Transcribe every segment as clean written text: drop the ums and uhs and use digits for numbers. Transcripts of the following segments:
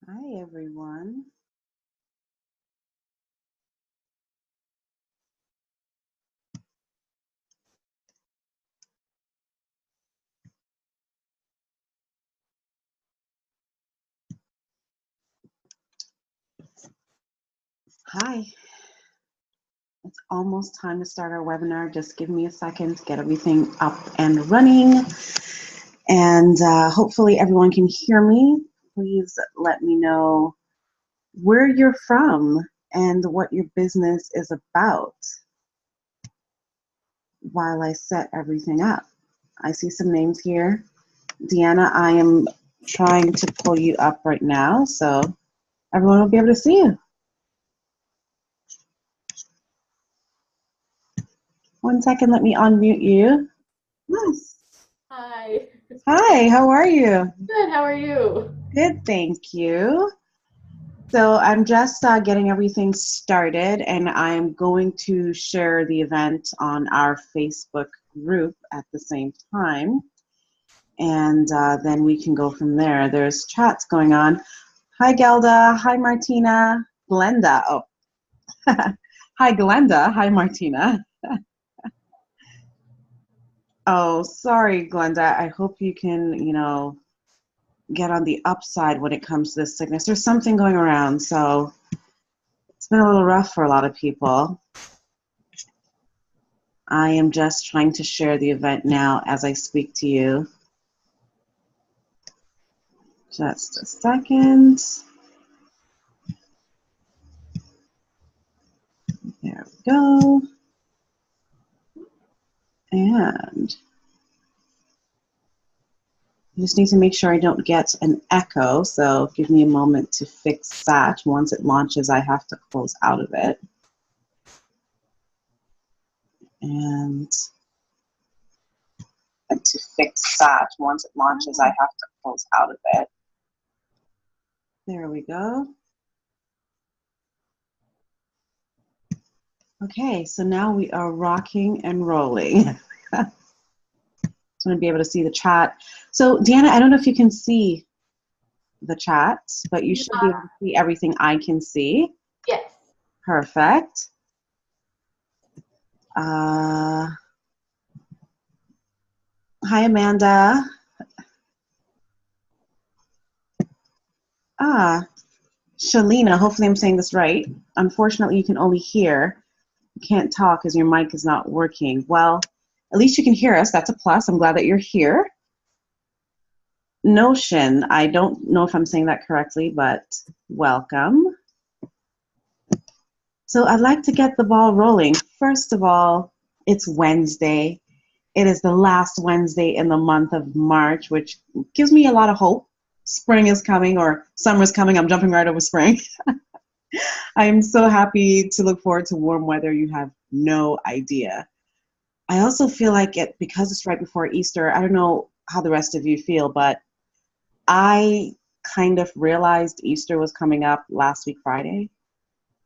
Hi, everyone. Hi. It's almost time to start our webinar. Just give me a second to get everything up and running. And hopefully everyone can hear me. Please let me know where you're from and what your business is about while I set everything up. I see some names here. Deanna, I am trying to pull you up right now so everyone will be able to see you. One second, let me unmute you. Yes. Hi. Hi, how are you? Good, how are you? Good, thank you. So I'm just getting everything started, and I'm going to share the event on our Facebook group at the same time. And then we can go from there. There's chats going on. Hi, Gelda. Hi, Martina. Glenda. Oh, hi, Glenda. Hi, Martina. Oh, sorry, Glenda. I hope you can, get on the upside when it comes to this sickness. There's something going around, so it's been a little rough for a lot of people. I am just trying to share the event now as I speak to you. Just a second. There we go. And I just need to make sure I don't get an echo, so give me a moment to fix that. Once it launches, I have to close out of it. And to fix that, once it launches, I have to close out of it. There we go. Okay, so now we are rocking and rolling. I'm going to be able to see the chat. So, Deanna, I don't know if you can see the chat, but you should be able to see everything I can see. Yes. Perfect. Hi, Amanda. Shalina, hopefully I'm saying this right. Unfortunately, you can only hear. You can't talk because your mic is not working. Well, at least you can hear us. That's a plus. I'm glad that you're here. Notion, I don't know if I'm saying that correctly, but welcome. So I'd like to get the ball rolling. First of all, it's Wednesday. It is the last Wednesday in the month of March, which gives me a lot of hope. Spring is coming, or summer's coming. I'm jumping right over spring. I am so happy to look forward to warm weather. You have no idea. I also feel like because it's right before Easter, I don't know how the rest of you feel, but I kind of realized Easter was coming up last week Friday.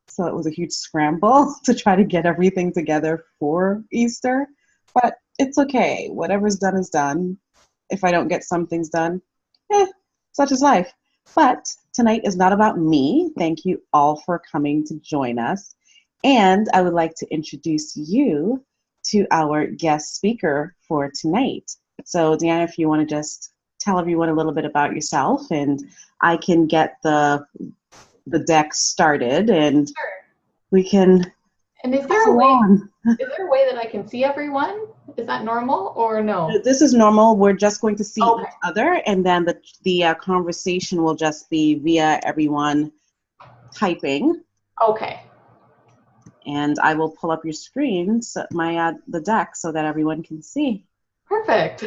So it was a huge scramble to try to get everything together for Easter. But it's okay. Whatever's done is done. If I don't get some things done, such is life. But tonight is not about me. Thank you all for coming to join us. And I would like to introduce you to our guest speaker for tonight. So Deanna, if you want to just tell everyone a little bit about yourself, and I can get the deck started, and Sure. we can. And is there a way that I can see everyone? Is that normal or no? This is normal. We're just going to see Okay. each other, and then the conversation will just be via everyone typing. Okay. And I will pull up your screens, the deck, so that everyone can see. Perfect.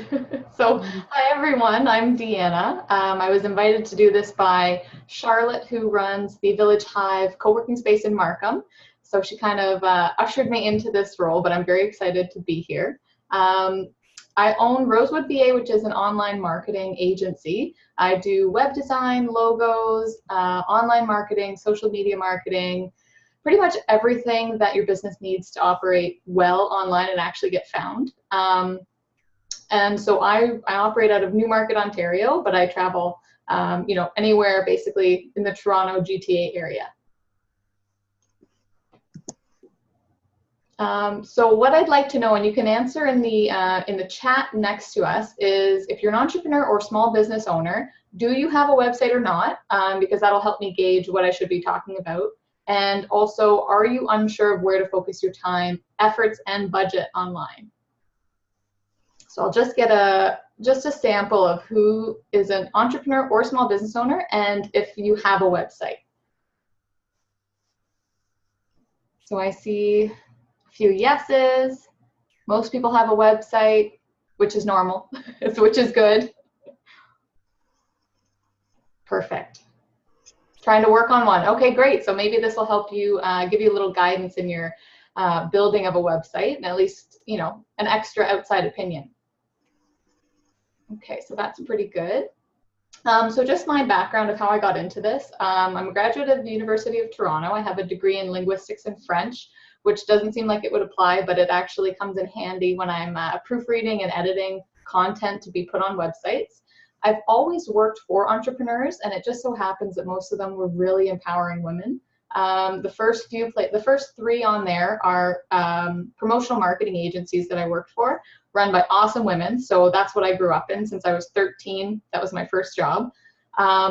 So, hi everyone, I'm Deanna. I was invited to do this by Charlotte, who runs the Village Hive co-working space in Markham. So she kind of ushered me into this role, but I'm very excited to be here. I own Rosewood VA, which is an online marketing agency. I do web design, logos, online marketing, social media marketing, pretty much everything that your business needs to operate well online and actually get found. And so I operate out of Newmarket, Ontario, but I travel you know, anywhere basically in the Toronto GTA area. So what I'd like to know, and you can answer in the chat next to us, is if you're an entrepreneur or small business owner, do you have a website or not? Because that'll help me gauge what I should be talking about. And also, are you unsure of where to focus your time, efforts, and budget online? So I'll just get a sample of who is an entrepreneur or small business owner, and if you have a website. So I see a few yeses. Most people have a website, which is normal, which is good. Perfect. Trying to work on one. Okay, great. So maybe this will help you, give you a little guidance in your building of a website, and at least, you know, an extra outside opinion. Okay, so that's pretty good. So just my background of how I got into this. I'm a graduate of the University of Toronto. I have a degree in Linguistics and French, which doesn't seem like it would apply, but it actually comes in handy when I'm proofreading and editing content to be put on websites. I've always worked for entrepreneurs, and it just so happens that most of them were really empowering women. The first three on there are promotional marketing agencies that I worked for, run by awesome women. So that's what I grew up in since I was 13. That was my first job.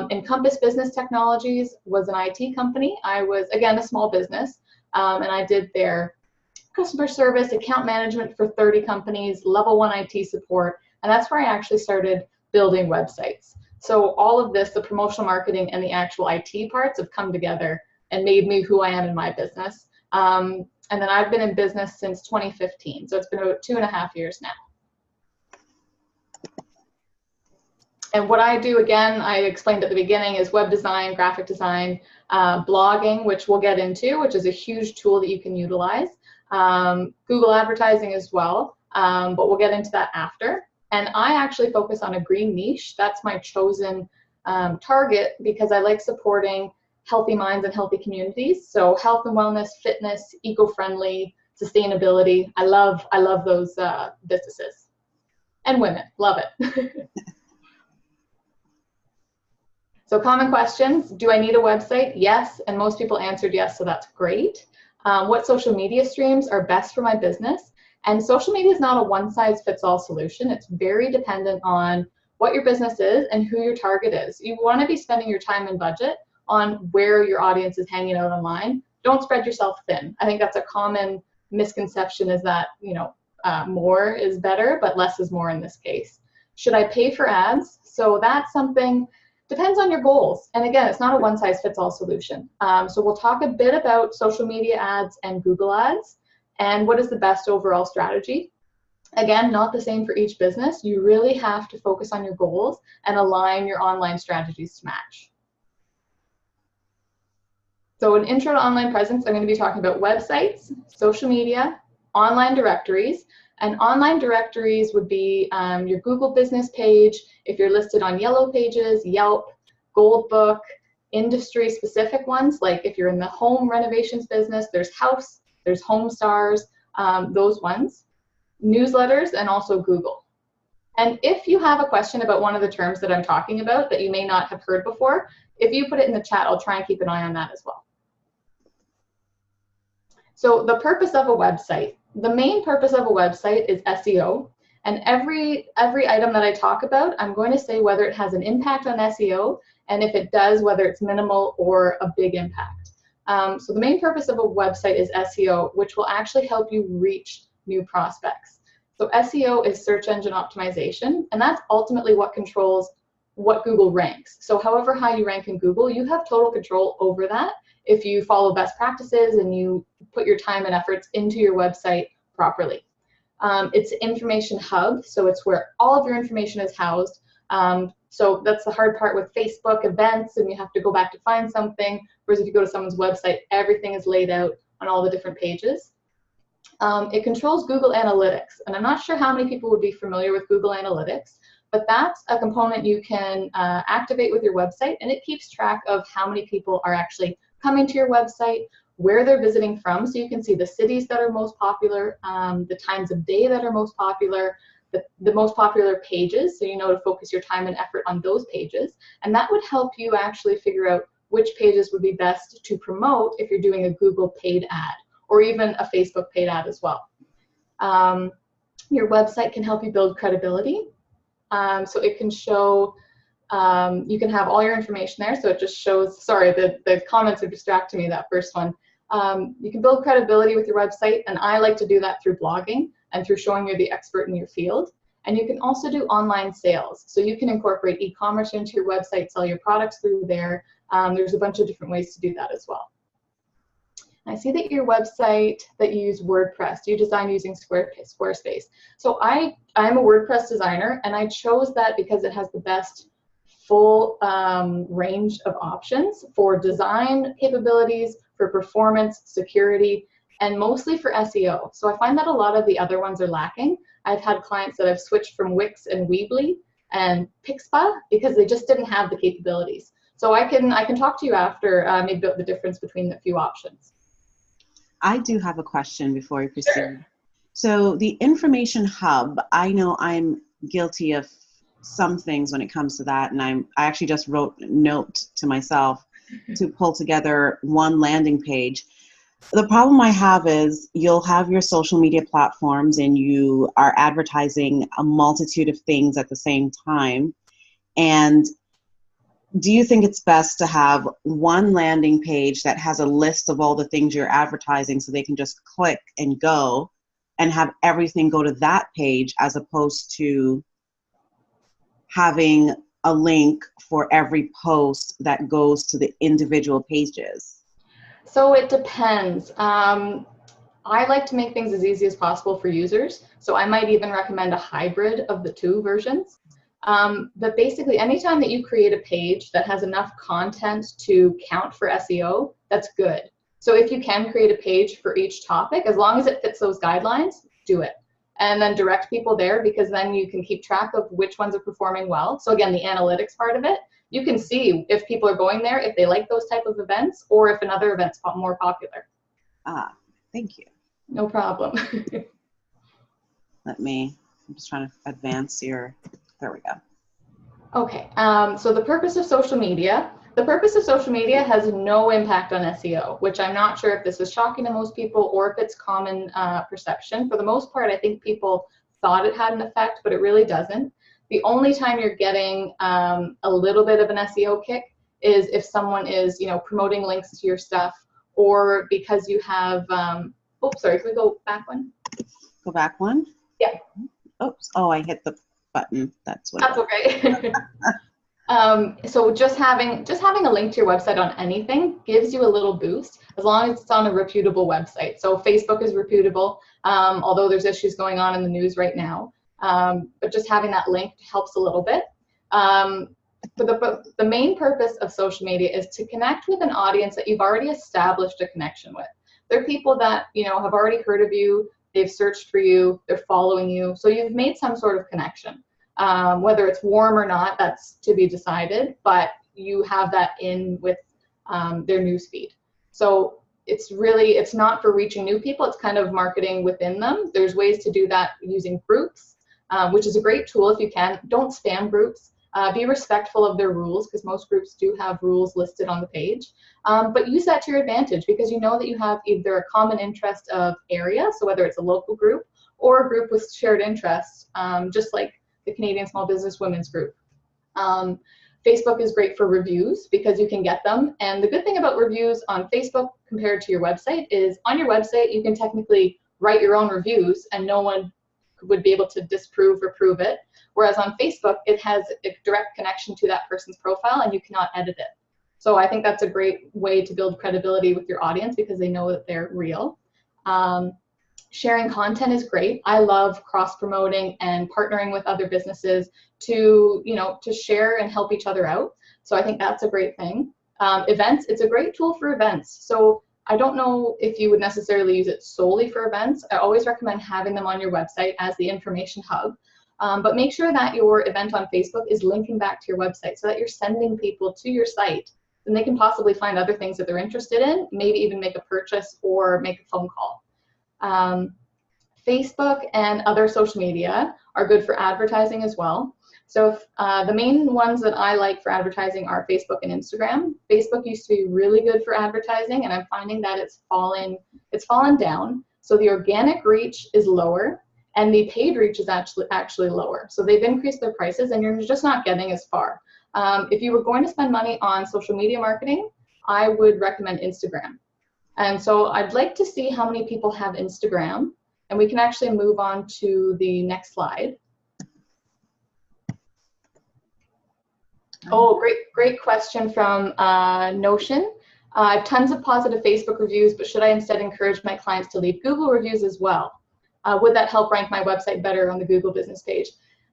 Encompass Business Technologies was an IT company. I was, again, a small business, and I did their customer service, account management for 30 companies, level 1 IT support, and that's where I actually started building websites. So all of this, the promotional marketing and the actual IT parts, have come together and made me who I am in my business. And then I've been in business since 2015. So it's been about 2.5 years now. And what I do, again, I explained at the beginning, is web design, graphic design, blogging, which we'll get into, which is a huge tool that you can utilize. Google advertising as well, but we'll get into that after. And I actually focus on a green niche. That's my chosen target, because I like supporting healthy minds and healthy communities. So health and wellness, fitness, eco-friendly, sustainability. I love those businesses. And women, love it. So common questions: do I need a website? Yes, and most people answered yes, so that's great. What social media streams are best for my business? And social media is not a one-size-fits-all solution. It's very dependent on what your business is and who your target is. You want to be spending your time and budget on where your audience is hanging out online. Don't spread yourself thin. I think that's a common misconception, is that, you know, more is better, but less is more in this case. Should I pay for ads? So that's something, depends on your goals. And again, it's not a one-size-fits-all solution. So we'll talk a bit about social media ads and Google ads, and what is the best overall strategy. Again, not the same for each business. You really have to focus on your goals and align your online strategies to match. So an intro to online presence, I'm going to be talking about websites, social media, online directories. And online directories would be your Google business page, if you're listed on Yellow Pages, Yelp, Gold Book, industry-specific ones, like if you're in the home renovations business, there's House, there's Home Stars, those ones, newsletters, and also Google. And if you have a question about one of the terms that I'm talking about that you may not have heard before, if you put it in the chat, I'll try and keep an eye on that as well. So the purpose of a website. The main purpose of a website is SEO. And every item that I talk about, I'm going to say whether it has an impact on SEO, and if it does, whether it's minimal or a big impact. So the main purpose of a website is SEO, which will actually help you reach new prospects. So SEO is search engine optimization, and that's ultimately what controls what Google ranks. So however high you rank in Google, you have total control over that if you follow best practices and you put your time and efforts into your website properly. It's an information hub, so it's where all of your information is housed. So that's the hard part with Facebook events, and you have to go back to find something, whereas if you go to someone's website, everything is laid out on all the different pages. It controls Google Analytics, and I'm not sure how many people would be familiar with Google Analytics, but that's a component you can activate with your website, and it keeps track of how many people are actually coming to your website, where they're visiting from, so you can see the cities that are most popular, the times of day that are most popular, the most popular pages, so you know to focus your time and effort on those pages. And that would help you actually figure out which pages would be best to promote if you're doing a Google paid ad or even a Facebook paid ad as well. Your website can help you build credibility. So it can show, you can have all your information there. So it just shows, sorry, the comments are distracting me, that first one. You can build credibility with your website, and I like to do that through blogging and through showing you're the expert in your field. And you can also do online sales. So you can incorporate e-commerce into your website, sell your products through there. There's a bunch of different ways to do that as well. I see that your website, that you use WordPress, you design using Squarespace. So I'm a WordPress designer, and I chose that because it has the best full range of options for design capabilities, for performance, security, and mostly for SEO. So I find that a lot of the other ones are lacking. I've had clients that have switched from Wix and Weebly and Pixpa because they just didn't have the capabilities. So I can talk to you after maybe about the difference between the few options. I do have a question before we proceed. Sure. So the information hub, I know I'm guilty of some things when it comes to that, and I actually just wrote a note to myself to pull together one landing page. The problem I have is you'll have your social media platforms and you are advertising a multitude of things at the same time. And do you think it's best to have one landing page that has a list of all the things you're advertising so they can just click and go and have everything go to that page, as opposed to having a link for every post that goes to the individual pages? So it depends. I like to make things as easy as possible for users. So I might even recommend a hybrid of the two versions. But basically, anytime that you create a page that has enough content to count for SEO, that's good. So if you can create a page for each topic, as long as it fits those guidelines, do it. And then direct people there, because then you can keep track of which ones are performing well. So again, the analytics part of it, you can see if people are going there, if they like those type of events, or if another event's more popular. Thank you. No problem. I'm just trying to advance there we go. Okay, so the purpose of social media has no impact on SEO, which I'm not sure if this is shocking to most people or if it's common perception. For the most part, I think people thought it had an effect, but it really doesn't. The only time you're getting a little bit of an SEO kick is if someone is, promoting links to your stuff, or because you have, oops, sorry, can we go back one? Go back one? Yeah. Oops, oh, I hit the button. That's okay. So just having a link to your website on anything gives you a little boost, as long as it's on a reputable website. So Facebook is reputable, although there's issues going on in the news right now. But just having that link helps a little bit. But the main purpose of social media is to connect with an audience that you've already established a connection with. They're people that have already heard of you. They've searched for you, they're following you, so you've made some sort of connection. Whether it's warm or not, that's to be decided, but you have that in with their newsfeed. So it's not for reaching new people, it's kind of marketing within them. There's ways to do that using groups, which is a great tool if you can. Don't spam groups. Be respectful of their rules, because most groups do have rules listed on the page. But use that to your advantage, because you know that you have either a common interest of area, so whether it's a local group or a group with shared interests, just like the Canadian Small Business Women's Group. Facebook is great for reviews because you can get them. And the good thing about reviews on Facebook compared to your website is on your website, you can technically write your own reviews and no one would be able to disprove or prove it. Whereas on Facebook, it has a direct connection to that person's profile and you cannot edit it. So I think that's a great way to build credibility with your audience, because they know that they're real. Sharing content is great. I love cross-promoting and partnering with other businesses to share and help each other out. So I think that's a great thing. Events, it's a great tool for events. So I don't know if you would necessarily use it solely for events. I always recommend having them on your website as the information hub. But make sure that your event on Facebook is linking back to your website, so that you're sending people to your site, and they can possibly find other things that they're interested in, maybe even make a purchase or make a phone call. Facebook and other social media are good for advertising as well. So if, the main ones that I like for advertising are Facebook and Instagram. Facebook used to be really good for advertising, and I'm finding that it's fallen down. So the organic reach is lower, and the paid reach is actually lower. So they've increased their prices, and you're just not getting as far. If you were going to spend money on social media marketing, I would recommend Instagram. And so I'd like to see how many people have Instagram, and we can actually move on to the next slide. Oh, great question from Notion. I have tons of positive Facebook reviews, but should I instead encourage my clients to leave Google reviews as well? Would that help rank my website better on the Google business page?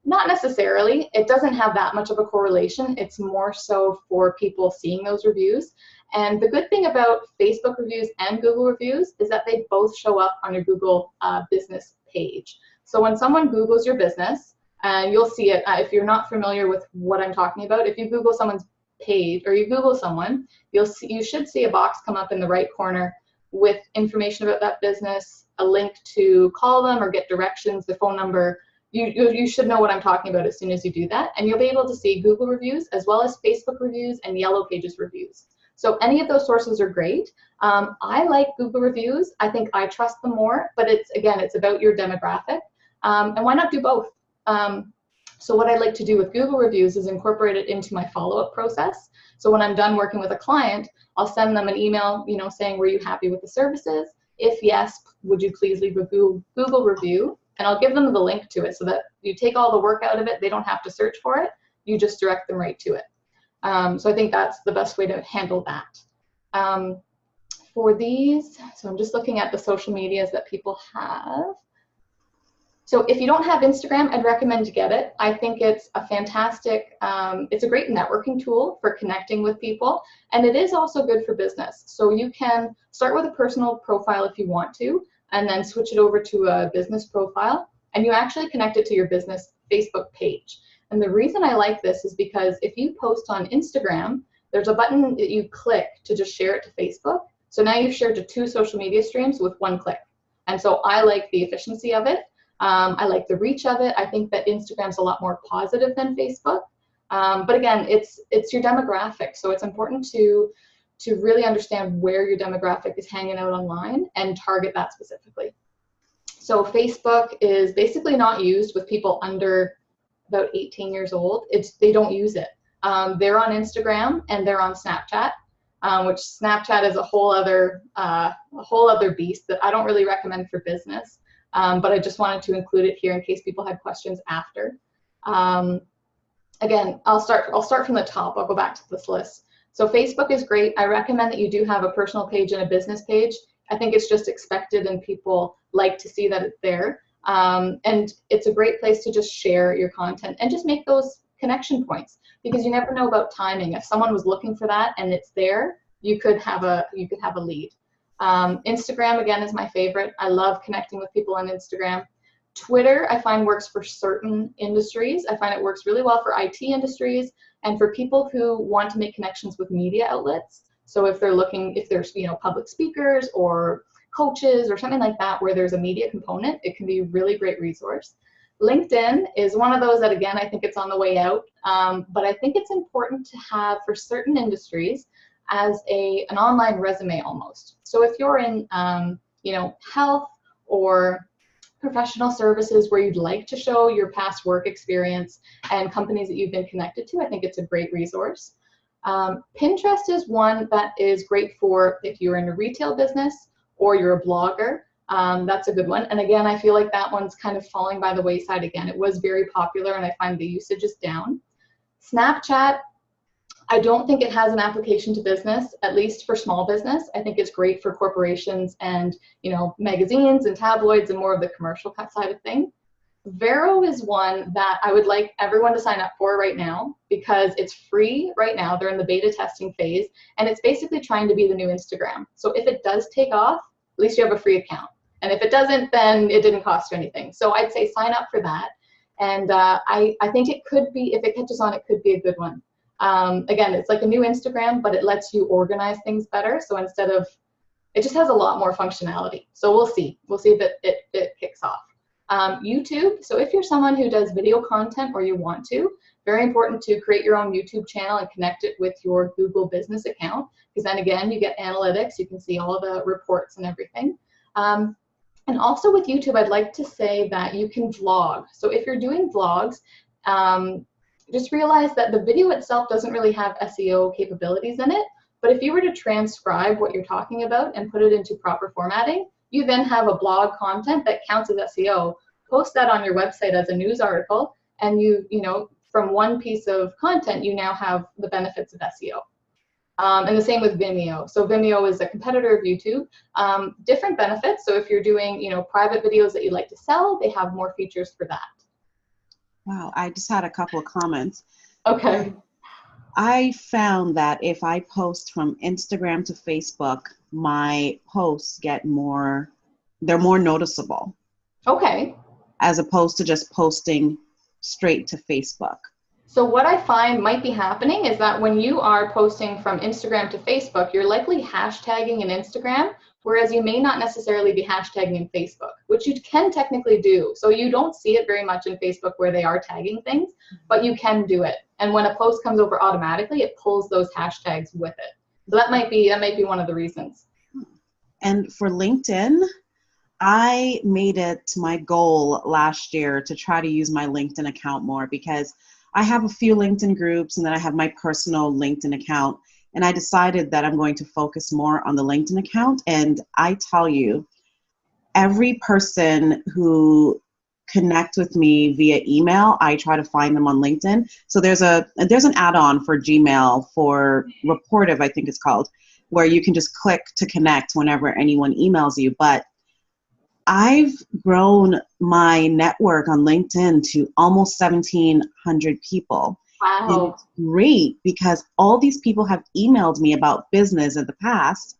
Not necessarily. It doesn't have that much of a correlation. It's more so for people seeing those reviews. And the good thing about Facebook reviews and Google reviews is that they both show up on your Google business page. So when someone Googles your business, you'll see it. If you're not familiar with what I'm talking about, if you Google someone's page or you Google someone, you should see a box come up in the right corner with information about that business, a link to call them or get directions, the phone number. You should know what I'm talking about as soon as you do that, and you'll be able to see Google reviews as well as Facebook reviews and Yellow Pages reviews. So any of those sources are great. I like Google reviews. I think I trust them more, but it's about your demographic, and why not do both? So what I like to do with Google reviews is incorporate it into my follow-up process. So when I'm done working with a client, I'll send them an email, saying, were you happy with the services? If yes, would you please leave a Google review? And I'll give them the link to it so that you take all the work out of it. They don't have to search for it. You just direct them right to it. So I think that's the best way to handle that. For these, so I'm just looking at the social medias that people have. So if you don't have Instagram, I'd recommend to get it. I think it's a fantastic, it's a great networking tool for connecting with people, and it is also good for business. So you can start with a personal profile if you want to, and then switch it over to a business profile, and you actually connect it to your business Facebook page. And the reason I like this is because if you post on Instagram, there's a button that you click to just share it to Facebook. So now you've shared to 2 social media streams with 1 click. And so I like the efficiency of it. I like the reach of it. I think that Instagram's a lot more positive than Facebook. But again, it's your demographic. So it's important to really understand where your demographic is hanging out online and target that specifically. So Facebook is basically not used with people under about 18 years old. They don't use it. They're on Instagram and they're on Snapchat, which Snapchat is a whole other beast that I don't really recommend for business. But I just wanted to include it here in case people had questions after. Again, I'll start from the top. I'll go back to this list. So Facebook is great. I recommend that you do have a personal page and a business page. I think it's just expected and people like to see that it's there. And it's a great place to just share your content and just make those connection points, because you never know about timing. If someone was looking for that and it's there, you could have a lead. Instagram, again, is my favorite. I love connecting with people on Instagram. Twitter, I find works for certain industries. I find it works really well for IT industries and for people who want to make connections with media outlets. So if there's public speakers or coaches or something like that where there's a media component, it can be a really great resource. LinkedIn is one of those that, again, I think it's on the way out, but I think it's important to have for certain industries as an online resume almost. So if you're in health or professional services where you'd like to show your past work experience and companies that you've been connected to, I think it's a great resource. Pinterest is one that is great for if you're in a retail business or you're a blogger. That's a good one. And again, I feel like that one's kind of falling by the wayside again. It was very popular and I find the usage is down. Snapchat, I don't think it has an application to business, at least for small business. I think it's great for corporations and magazines and tabloids and more of the commercial side of things. Vero is one that I would like everyone to sign up for right now because it's free right now. They're in the beta testing phase, and it's basically trying to be the new Instagram. So if it does take off, at least you have a free account. And if it doesn't, then it didn't cost you anything. So I'd say sign up for that. And I think it could be, if it catches on, it could be a good one. Again, it's like a new Instagram, but it lets you organize things better. So instead of It just has a lot more functionality. So we'll see. We'll see if it kicks off. YouTube, so if you're someone who does video content or you want to, very important to create your own YouTube channel and connect it with your Google business account, because then again, you get analytics, you can see all the reports and everything. And also with YouTube, I'd like to say that you can vlog. So if you're doing vlogs, just realize that the video itself doesn't really have SEO capabilities in it, but if you were to transcribe what you're talking about and put it into proper formatting, you then have a blog content that counts as SEO. Post that on your website as a news article, and you know, from one piece of content, you now have the benefits of SEO. And the same with Vimeo. So Vimeo is a competitor of YouTube. Different benefits. So if you're doing, you know, private videos that you'd like to sell, they have more features for that. Wow, I just had a couple of comments. Okay. I found that if I post from Instagram to Facebook, my posts get more, they're more noticeable. Okay. As opposed to just posting straight to Facebook. So what I find might be happening is that when you are posting from Instagram to Facebook, you're likely hashtagging in Instagram, whereas you may not necessarily be hashtagging in Facebook, which you can technically do. So you don't see it very much in Facebook where they are tagging things, but you can do it. And when a post comes over automatically, it pulls those hashtags with it. So that might be one of the reasons. And for LinkedIn, I made it my goal last year to try to use my LinkedIn account more, because I have a few LinkedIn groups and then I have my personal LinkedIn account. And I decided that I'm going to focus more on the LinkedIn account. And I tell you, every person who connects with me via email, I try to find them on LinkedIn. So there's an add-on for Gmail for Reportive, I think it's called, where you can just click to connect whenever anyone emails you. But I've grown my network on LinkedIn to almost 1,700 people. Wow. And it's great because all these people have emailed me about business in the past.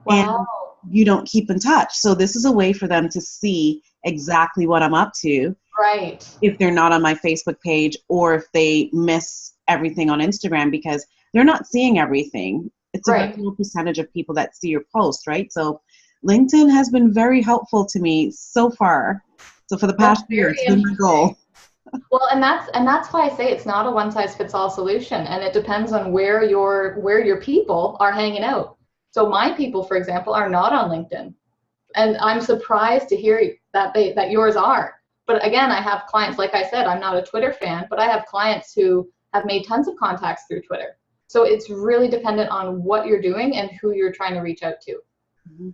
Wow. And you don't keep in touch. So this is a way for them to see exactly what I'm up to. Right. If they're not on my Facebook page, or if they miss everything on Instagram, because they're not seeing everything. It's a very low percentage of people that see your post, right? So LinkedIn has been very helpful to me so far. So for the past year, it's been my goal. Well, and that's why I say it's not a one-size-fits-all solution, and it depends on where your people are hanging out. So my people, for example, are not on LinkedIn, and I'm surprised to hear that yours are. But again, I have clients, like I said, I'm not a Twitter fan, but I have clients who have made tons of contacts through Twitter. So it's really dependent on what you're doing and who you're trying to reach out to. Mm-hmm.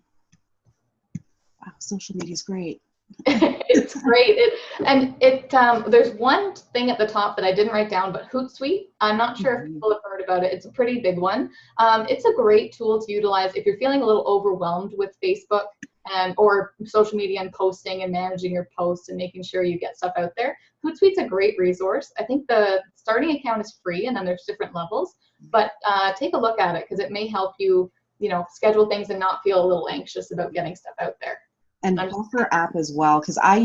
Wow, social media is great. It's great. There's one thing at the top that I didn't write down, but Hootsuite. I'm not sure if people have heard about it. It's a pretty big one. It's a great tool to utilize if you're feeling a little overwhelmed with Facebook or social media and posting and managing your posts and making sure you get stuff out there. Hootsuite's a great resource. I think the starting account is free, and then there's different levels. But take a look at it, because it may help you, schedule things and not feel a little anxious about getting stuff out there. And Buffer app as well, because I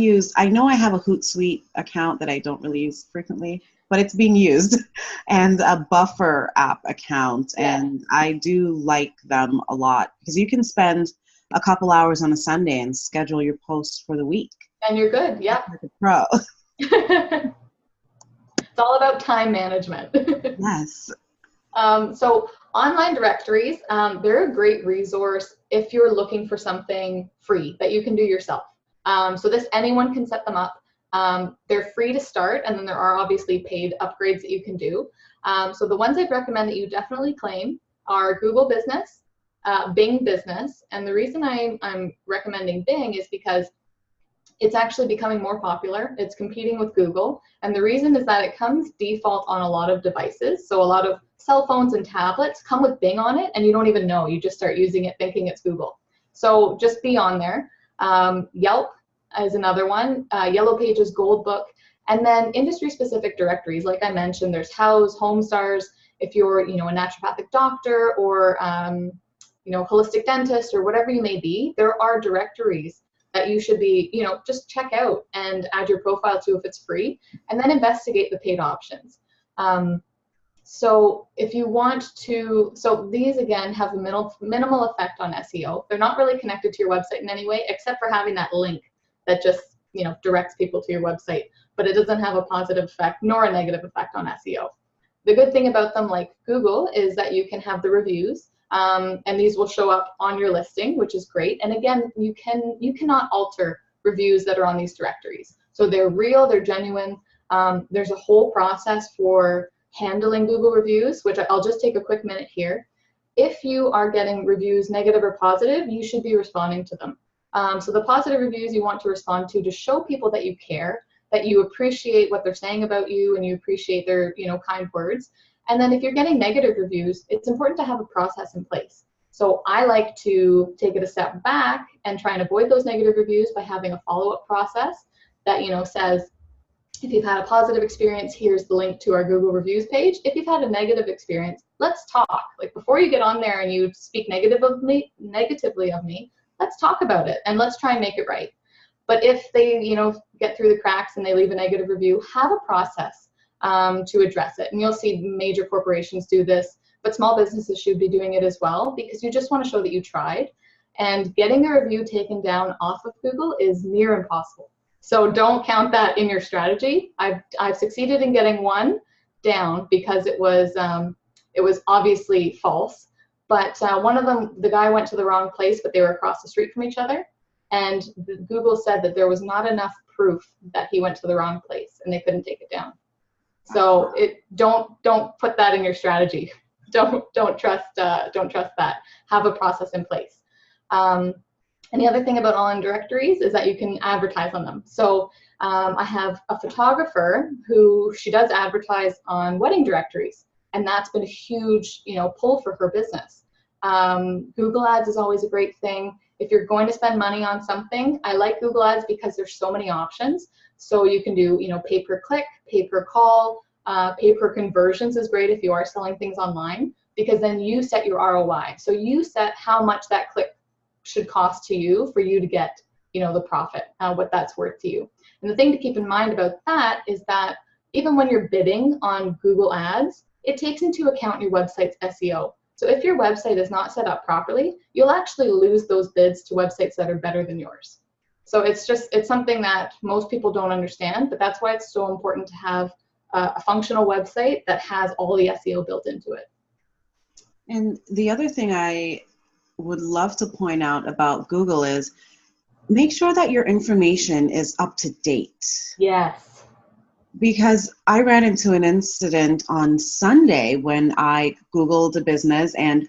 know I have a Hootsuite account that I don't really use frequently, but it's being used, and a Buffer app account. Yeah. And I do like them a lot, because you can spend a couple hours on a Sunday and schedule your posts for the week. And you're good, yeah. Like a pro. It's all about time management. Yes. So online directories, they're a great resource if you're looking for something free that you can do yourself. So anyone can set them up. They're free to start, and then there are obviously paid upgrades that you can do. So the ones I'd recommend that you definitely claim are Google Business, Bing Business, and the reason I'm recommending Bing is because it's actually becoming more popular. It's competing with Google, and the reason is that it comes default on a lot of devices. So a lot of cell phones and tablets come with Bing on it, and you don't even know. You just start using it thinking it's Google. So just be on there. Yelp is another one. Yellow Pages, Gold Book, and then industry-specific directories. Like I mentioned, there's House, HomeStars. If you're, a naturopathic doctor or, holistic dentist or whatever you may be, there are directories that you should be, just check out and add your profile to if it's free, and then investigate the paid options. So if you want to, so these again have a minimal effect on SEO. They're not really connected to your website in any way, except for having that link that just, directs people to your website, but it doesn't have a positive effect nor a negative effect on SEO. The good thing about them, like Google, is that you can have the reviews, and these will show up on your listing, which is great. And again, you cannot alter reviews that are on these directories. So they're real, they're genuine. There's a whole process for handling Google reviews, which I'll just take a quick minute here. If you are getting reviews, negative or positive, you should be responding to them. So the positive reviews you want to respond to show people that you care, that you appreciate what they're saying about you, and you appreciate their, kind words. And then if you're getting negative reviews, it's important to have a process in place. So I like to take it a step back and try and avoid those negative reviews by having a follow-up process that, says, if you've had a positive experience, here's the link to our Google reviews page. If you've had a negative experience, let's talk. Like, before you get on there and you speak negatively of me, let's talk about it and let's try and make it right. But if they, get through the cracks and they leave a negative review, have a process to address it. And you'll see major corporations do this, but small businesses should be doing it as well, because you just want to show that you tried. And getting a review taken down off of Google is near impossible. So don't count that in your strategy. I've succeeded in getting one down because it was obviously false. But one of them, the guy went to the wrong place, but they were across the street from each other. And Google said that there was not enough proof that he went to the wrong place, and they couldn't take it down. So don't put that in your strategy. Don't trust that. Have a process in place. And the other thing about online directories is that you can advertise on them. So I have a photographer who she does advertise on wedding directories, and that's been a huge pull for her business. Google Ads is always a great thing. If you're going to spend money on something, I like Google Ads because there's so many options. So you can do pay per click, pay per call, pay per conversions is great if you are selling things online, because then you set your ROI. So you set how much that click should cost to you for you to get the profit, what that's worth to you. And the thing to keep in mind about that is that even when you're bidding on Google Ads, it takes into account your website's SEO. So if your website is not set up properly, you'll actually lose those bids to websites that are better than yours. So it's something that most people don't understand, but that's why it's so important to have a functional website that has all the SEO built into it. And the other thing I would love to point out about Google is make sure that your information is up to date. Yes. Because I ran into an incident on Sunday when I Googled a business, and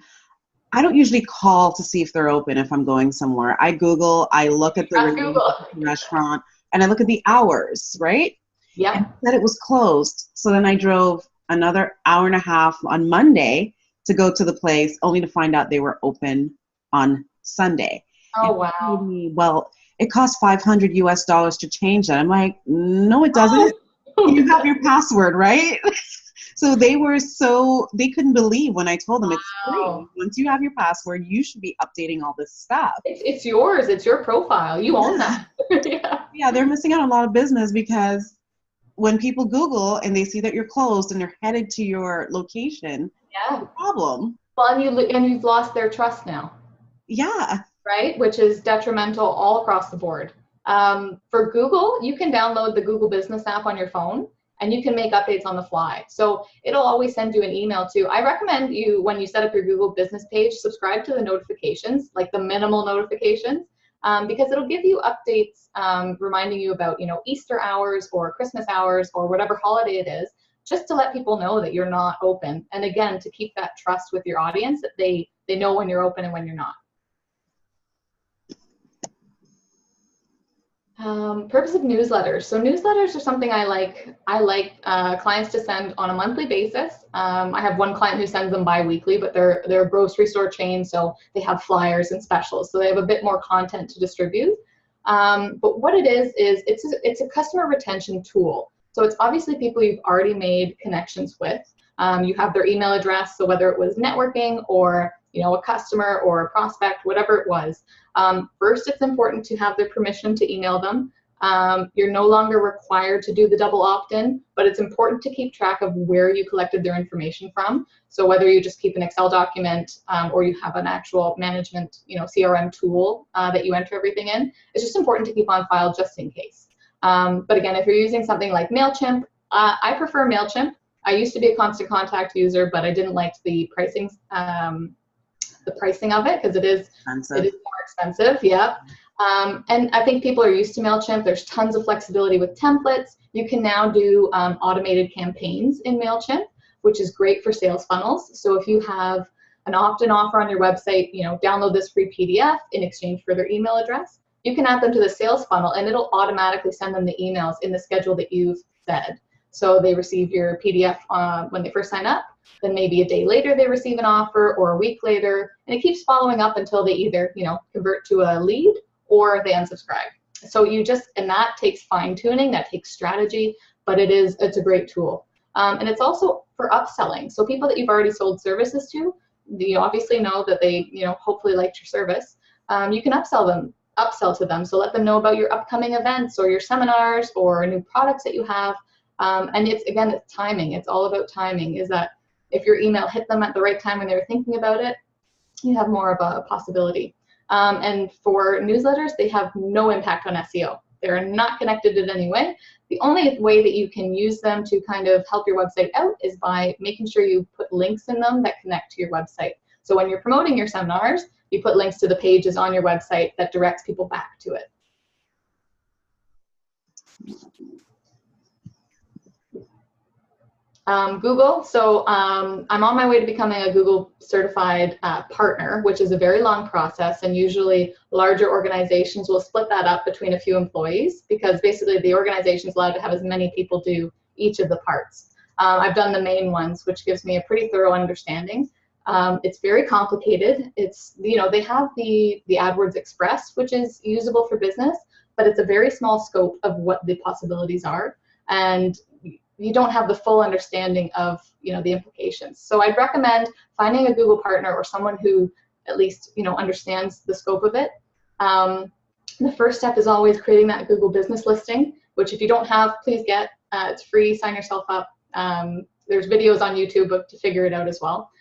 I don't usually call to see if they're open if I'm going somewhere. I Google, I look at the restaurant, and I look at the hours, right? Yeah. And it said it was closed. So then I drove another hour and a half on Monday to go to the place, only to find out they were open on Sunday. Oh, and wow. Told me, well, it costs $500 US to change that. I'm like, no, it doesn't. You have your password, right? So they couldn't believe when I told them it's free. Once you have your password, you should be updating all this stuff. It's yours. It's your profile. You own that. Yeah, they're missing out on a lot of business because when people Google and they see that you're closed and they're headed to your location, yeah, problem. Well, and you've lost their trust now. Yeah. Right, which is detrimental all across the board. For Google, you can download the Google Business app on your phone, and you can make updates on the fly. So it'll always send you an email too. I recommend you, when you set up your Google Business page, subscribe to the notifications, like the minimal notifications, because it'll give you updates reminding you about Easter hours or Christmas hours or whatever holiday it is, just to let people know that you're not open. And again, to keep that trust with your audience, that they know when you're open and when you're not. Purpose of newsletters. So newsletters are something I like clients to send on a monthly basis. I have one client who sends them bi-weekly, but they're a grocery store chain, so they have flyers and specials, so they have a bit more content to distribute. But what it is it's a customer retention tool. So it's obviously people you've already made connections with. You have their email address, so whether it was networking or a customer or a prospect, whatever it was. First, it's important to have their permission to email them. You're no longer required to do the double opt-in, but it's important to keep track of where you collected their information from. So whether you just keep an Excel document or you have an actual management, CRM tool that you enter everything in, it's just important to keep on file just in case. But again, if you're using something like MailChimp, I prefer MailChimp. I used to be a Constant Contact user, but I didn't like the pricing of it because it is more expensive. Yeah. And I think people are used to MailChimp. There's tons of flexibility with templates. You can now do automated campaigns in MailChimp, which is great for sales funnels. So if you have an opt-in offer on your website, download this free PDF in exchange for their email address. You can add them to the sales funnel and it'll automatically send them the emails in the schedule that you've said. So they receive your PDF when they first sign up, then maybe a day later they receive an offer or a week later, and it keeps following up until they either, convert to a lead or they unsubscribe. So and that takes fine tuning, that takes strategy, but it's a great tool. And it's also for upselling. So people that you've already sold services to, you obviously know that they, hopefully liked your service. You can upsell to them. So let them know about your upcoming events or your seminars or new products that you have. And it's timing. It's all about timing, is that if your email hit them at the right time when they were thinking about it, you have more of a possibility. And for newsletters, they have no impact on SEO. They're not connected in any way. The only way that you can use them to kind of help your website out is by making sure you put links in them that connect to your website. So when you're promoting your seminars, you put links to the pages on your website that directs people back to it. Google, so I'm on my way to becoming a Google certified partner, which is a very long process, and usually larger organizations will split that up between a few employees because basically the organization is allowed to have as many people do each of the parts. I've done the main ones, which gives me a pretty thorough understanding. It's very complicated. They have the AdWords Express, which is usable for business, but it's a very small scope of what the possibilities are. And you don't have the full understanding of the implications. So I'd recommend finding a Google partner or someone who at least understands the scope of it. The first step is always creating that Google business listing, which if you don't have, please get. It's free, sign yourself up. There's videos on YouTube to figure it out as well.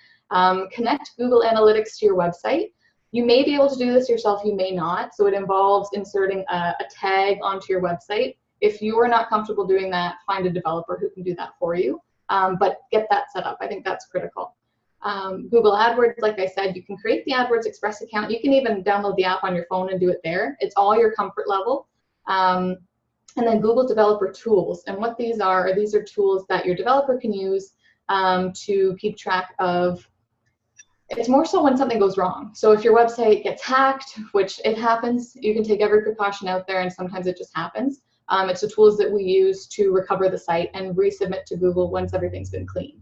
Connect Google Analytics to your website. You may be able to do this yourself, you may not. So it involves inserting a tag onto your website. If you are not comfortable doing that, find a developer who can do that for you, but get that set up. I think that's critical. Google AdWords, like I said, you can create the AdWords Express account. You can even download the app on your phone and do it there. It's all your comfort level. And then Google Developer Tools. And what these are tools that your developer can use to keep track of. It's more so when something goes wrong. So if your website gets hacked, which it happens, you can take every precaution out there, and sometimes it just happens. It's the tools that we use to recover the site and resubmit to Google once everything's been cleaned.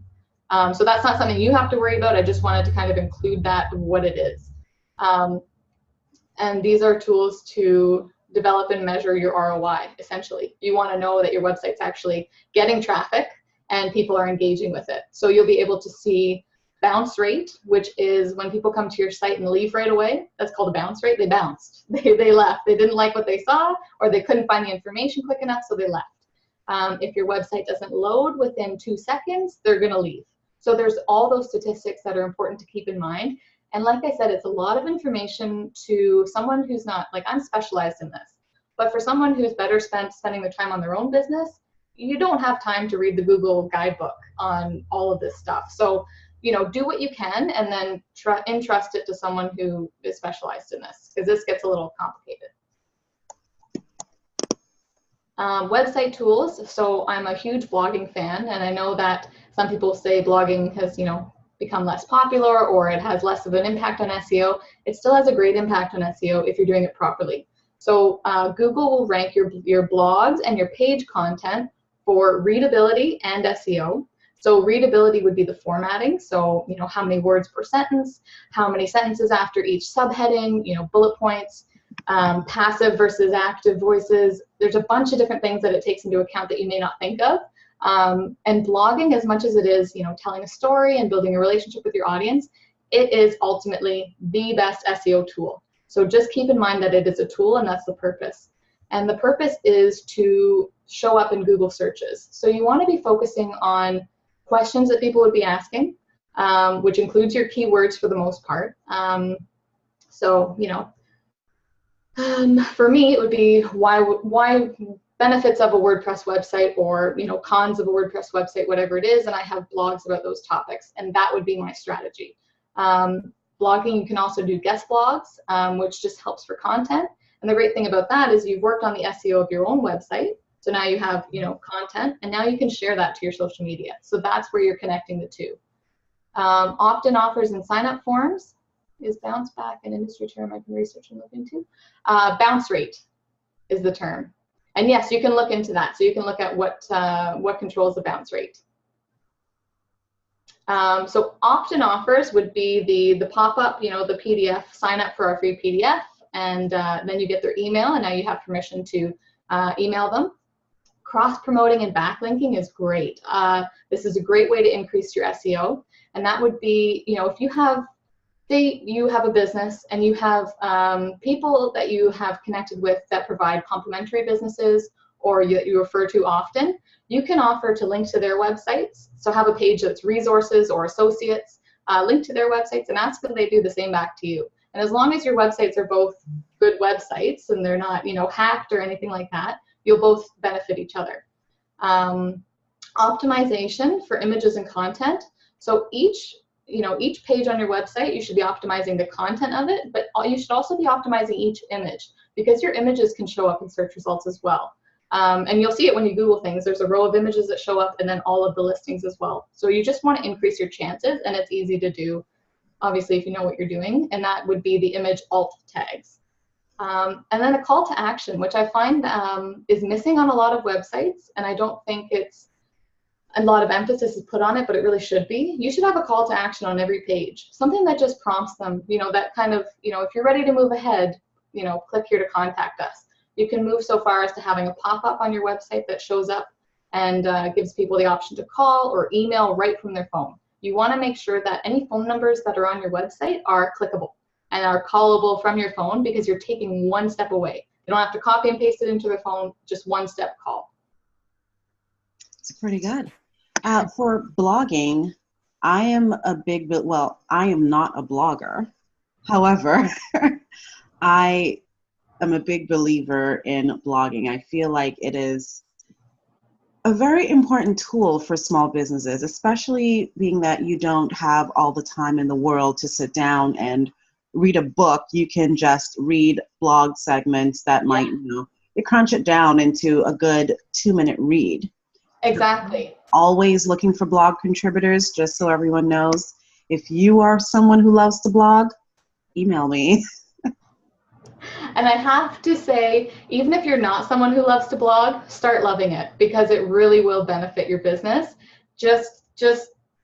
So that's not something you have to worry about. I just wanted to kind of include that, what it is. And these are tools to develop and measure your ROI, essentially. You want to know that your website's actually getting traffic and people are engaging with it. So you'll be able to see bounce rate, which is when people come to your site and leave right away. That's called a bounce rate. They bounced. They left. They didn't like what they saw, or they couldn't find the information quick enough, so they left. If your website doesn't load within 2 seconds, they're going to leave. So there's all those statistics that are important to keep in mind. And like I said, it's a lot of information to someone who's not, like I'm specialized in this, but for someone who's better spending their time on their own business, you don't have time to read the Google guidebook on all of this stuff. So do what you can and then entrust it to someone who is specialized in this, because this gets a little complicated. Website tools. So I'm a huge blogging fan, and I know that some people say blogging has, become less popular or it has less of an impact on SEO. It still has a great impact on SEO if you're doing it properly. So Google will rank your blogs and your page content for readability and SEO. So readability would be the formatting. So, how many words per sentence, how many sentences after each subheading, bullet points, passive versus active voices. There's a bunch of different things that it takes into account that you may not think of. And blogging, as much as it is, telling a story and building a relationship with your audience, it is ultimately the best SEO tool. So just keep in mind that it is a tool and that's the purpose. And the purpose is to show up in Google searches. So you want to be focusing on questions that people would be asking, which includes your keywords for the most part. So, you know, for me, it would be why benefits of a WordPress website, or, you know, cons of a WordPress website, whatever it is, and I have blogs about those topics, and that would be my strategy. Blogging, you can also do guest blogs, which just helps for content. And the great thing about that is you've worked on the SEO of your own website. So now you have, you know, content, and now you can share that to your social media. So that's where you're connecting the two. Opt-in offers and sign-up forms. Is bounce back an industry term I can research and look into? Bounce rate is the term. And yes, you can look into that. So you can look at what controls the bounce rate. So opt-in offers would be the pop-up, you know, the PDF, sign up for our free PDF, and then you get their email, and now you have permission to email them. Cross-promoting and backlinking is great. This is a great way to increase your SEO, and that would be, you know, if you have, say you have a business and you have people that you have connected with that provide complementary businesses, or you refer to often, you can offer to link to their websites. So have a page that's resources or associates, link to their websites and ask them they do the same back to you. And as long as your websites are both good websites and they're not, you know, hacked or anything like that, you'll both benefit each other. Optimization for images and content. So each page on your website, you should be optimizing the content of it, but you should also be optimizing each image, because your images can show up in search results as well. And you'll see it when you Google things. There's a row of images that show up, and then all of the listings as well. So you just want to increase your chances, and it's easy to do, obviously, if you know what you're doing, and that would be the image alt tags. And then a call to action, which I find is missing on a lot of websites, and I don't think it's a lot of emphasis is put on it, but it really should be. You should have a call to action on every page, something that just prompts them, you know, that kind of, you know, if you're ready to move ahead, you know, click here to contact us. You can move so far as to having a pop-up on your website that shows up and gives people the option to call or email right from their phone. You want to make sure that any phone numbers that are on your website are clickable and are callable from your phone, because you're taking one step away. You don't have to copy and paste it into their phone, just one step call. It's pretty good. For blogging, I am not a blogger. However, I am a big believer in blogging. I feel like it is a very important tool for small businesses, especially being that you don't have all the time in the world to sit down and read a book. You can just read blog segments that might, you know, you crunch it down into a good 2-minute read. Exactly. Always looking for blog contributors, just so everyone knows. If you are someone who loves to blog, email me. And I have to say, even if you're not someone who loves to blog, start loving it, because it really will benefit your business. Just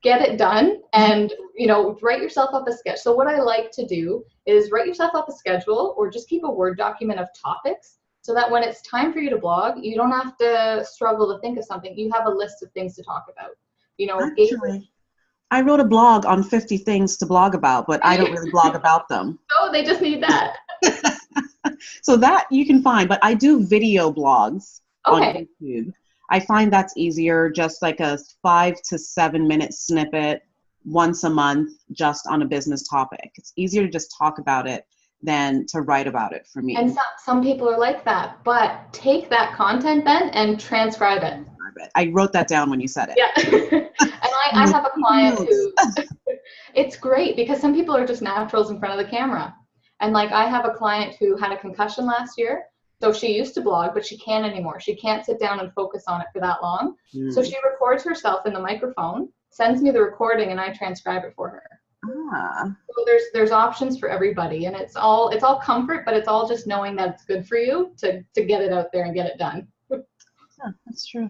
get it done, and, you know, write yourself up a sketch. So what I like to do is write yourself up a schedule, or just keep a Word document of topics, so that when it's time for you to blog, you don't have to struggle to think of something. You have a list of things to talk about. You know, actually, I wrote a blog on 50 things to blog about, but I don't really blog about them. Oh, they just need that. So that you can find, but I do video blogs on YouTube. I find that's easier, just like a 5 to 7 minute snippet once a month, just on a business topic. It's easier to just talk about it than to write about it for me. And some people are like that, but take that content then and transcribe it. I wrote that down when you said it. Yeah. And I have a client who, it's great, because some people are just naturals in front of the camera. And like, I have a client who had a concussion last year. So she used to blog, but she can't anymore. She can't sit down and focus on it for that long. So she records herself in the microphone, sends me the recording, and I transcribe it for her. So there's options for everybody, and it's all comfort, but it's all just knowing that it's good for you to get it out there and get it done. Yeah, that's true.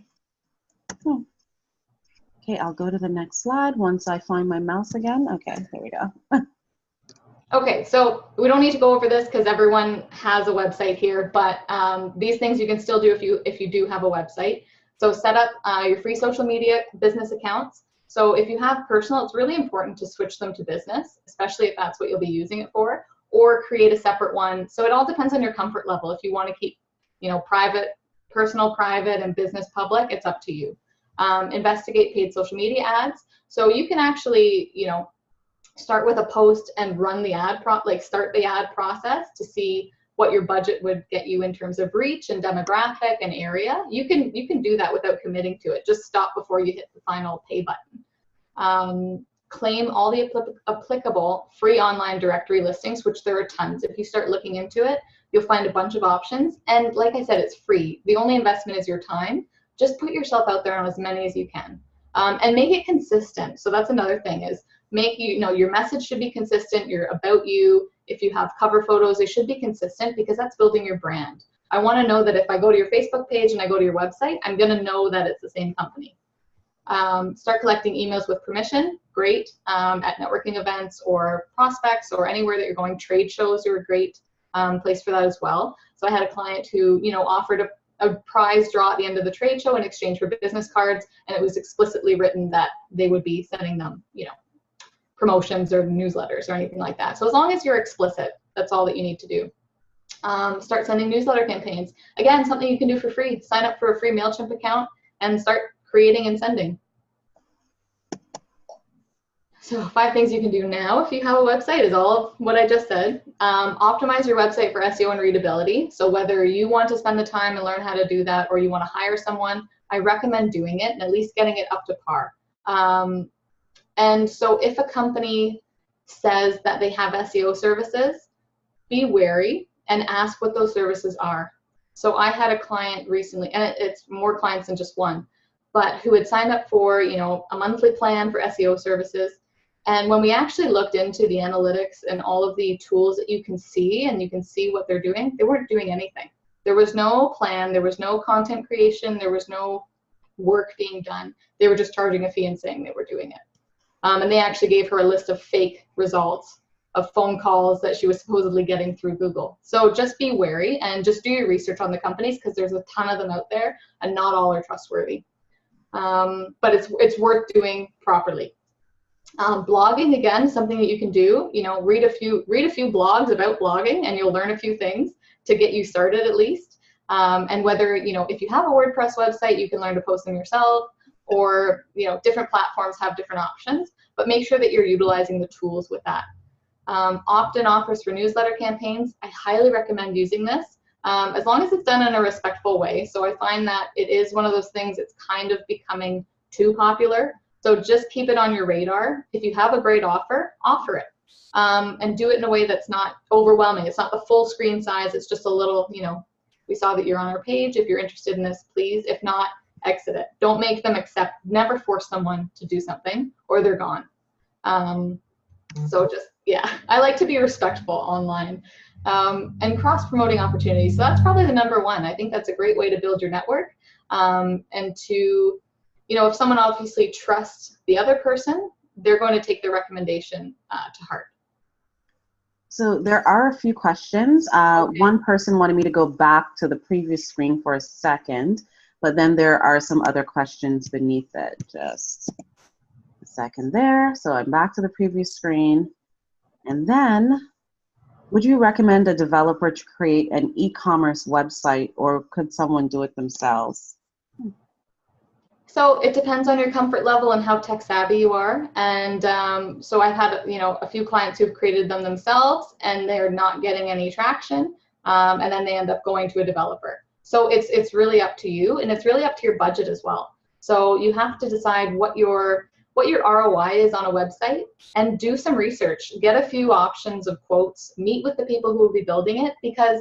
Okay, I'll go to the next slide once I find my mouse again. Okay, there we go. Okay, so we don't need to go over this because everyone has a website here, but these things you can still do if you do have a website. So set up your free social media business accounts. So if you have personal, it's really important to switch them to business, especially if that's what you'll be using it for, or create a separate one. So it all depends on your comfort level. If you want to keep personal, private, and business public. It's up to you. Investigate paid social media ads. So you can actually, start with a post and run the start the ad process to see what your budget would get you in terms of reach and demographic and area. You can do that without committing to it. Just stop before you hit the final pay button. Claim all the applicable free online directory listings, which there are tons. If you start looking into it, you'll find a bunch of options. And like I said, it's free. The only investment is your time. Just put yourself out there on as many as you can. And make it consistent. So that's another thing, is your message should be consistent. Your about you, if you have cover photos, they should be consistent, because that's building your brand. I want to know that if I go to your Facebook page and I go to your website, I'm going to know that it's the same company. Start collecting emails with permission. Great. At networking events or prospects or anywhere that you're going. Trade shows are a great place for that as well. So I had a client who, offered a prize draw at the end of the trade show in exchange for business cards, and it was explicitly written that they would be sending them, promotions or newsletters or anything like that. So as long as you're explicit, that's all that you need to do. Start sending newsletter campaigns. Again, something you can do for free. Sign up for a free MailChimp account and start creating and sending. So 5 things you can do now if you have a website is all of what I just said. Optimize your website for SEO and readability. So whether you want to spend the time and learn how to do that, or you want to hire someone, I recommend doing it and at least getting it up to par. And so if a company says that they have SEO services, be wary and ask what those services are. So I had a client recently, and it's more clients than just one, but who had signed up for, a monthly plan for SEO services. And when we actually looked into the analytics and all of the tools that you can see, and you can see what they're doing, they weren't doing anything. There was no plan, there was no content creation, there was no work being done. They were just charging a fee and saying they were doing it. And they actually gave her a list of fake results of phone calls that she was supposedly getting through Google. So just be wary and just do your research on the companies, because there's a ton of them out there and not all are trustworthy. But it's worth doing properly. Blogging, again, something that you can do. Read a few blogs about blogging, and you'll learn a few things to get you started at least. And whether if you have a WordPress website, you can learn to post them yourself, or different platforms have different options. But make sure that you're utilizing the tools with that. Opt-in offers for newsletter campaigns. I highly recommend using this, as long as it's done in a respectful way. So I find that it is one of those things that's kind of becoming too popular. So just keep it on your radar. If you have a great offer, offer it. And do it in a way that's not overwhelming. It's not the full screen size. It's just a little, we saw that you're on our page. If you're interested in this, please. If not, exit it. Don't make them accept. Never force someone to do something, or they're gone. So just, I like to be respectful online. And cross-promoting opportunities. So that's probably the number one. I think that's a great way to build your network. And to, if someone obviously trusts the other person, they're going to take their recommendation to heart. So there are a few questions. Okay. One person wanted me to go back to the previous screen for a second, but then there are some other questions beneath it. Just a second there. So I'm back to the previous screen. And then, would you recommend a developer to create an e-commerce website, or could someone do it themselves? So it depends on your comfort level and how tech savvy you are. And so I've had, a few clients who've created them themselves, and they're not getting any traction. And then they end up going to a developer. So it's really up to you, and it's really up to your budget as well. So you have to decide what your ROI is on a website, and do some research. Get a few options of quotes. Meet with the people who will be building it, because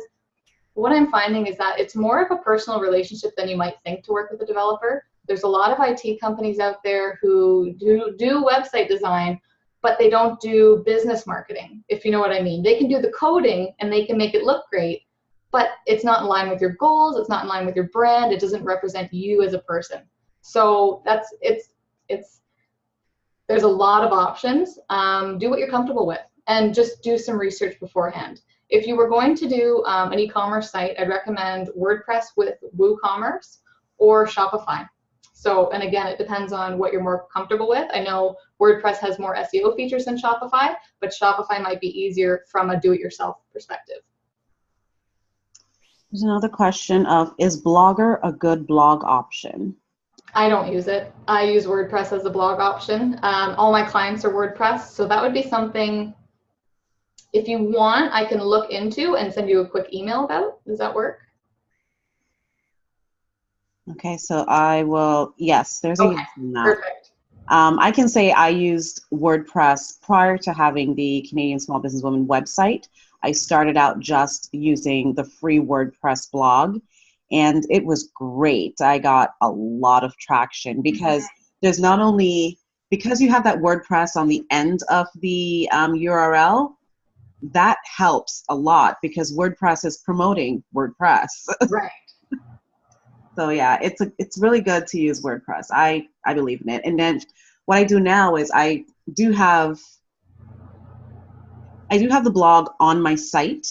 what I'm finding is that it's more of a personal relationship than you might think to work with a developer. There's a lot of IT companies out there who do website design, but they don't do business marketing, if you know what I mean. They can do the coding and they can make it look great, but it's not in line with your goals. It's not in line with your brand. It doesn't represent you as a person. So there's a lot of options. Do what you're comfortable with, and just do some research beforehand. If you were going to do an e-commerce site, I'd recommend WordPress with WooCommerce or Shopify. So, and again, it depends on what you're more comfortable with. I know WordPress has more SEO features than Shopify, but Shopify might be easier from a do-it-yourself perspective. There's another question of, is Blogger a good blog option? I don't use it. I use WordPress as a blog option. All my clients are WordPress, so that would be something, if you want, I can look into and send you a quick email about. Does that work? Okay, so I will, yes, there's a Okay, yes on that. perfect. I can say I used WordPress prior to having the Canadian Small Businesswoman website. I started out just using the free WordPress blog, and it was great. I got a lot of traction because there's not only, because you have that WordPress on the end of the URL, that helps a lot because WordPress is promoting WordPress. Right. So yeah, it's really good to use WordPress. I believe in it. And then what I do now is I do have the blog on my site,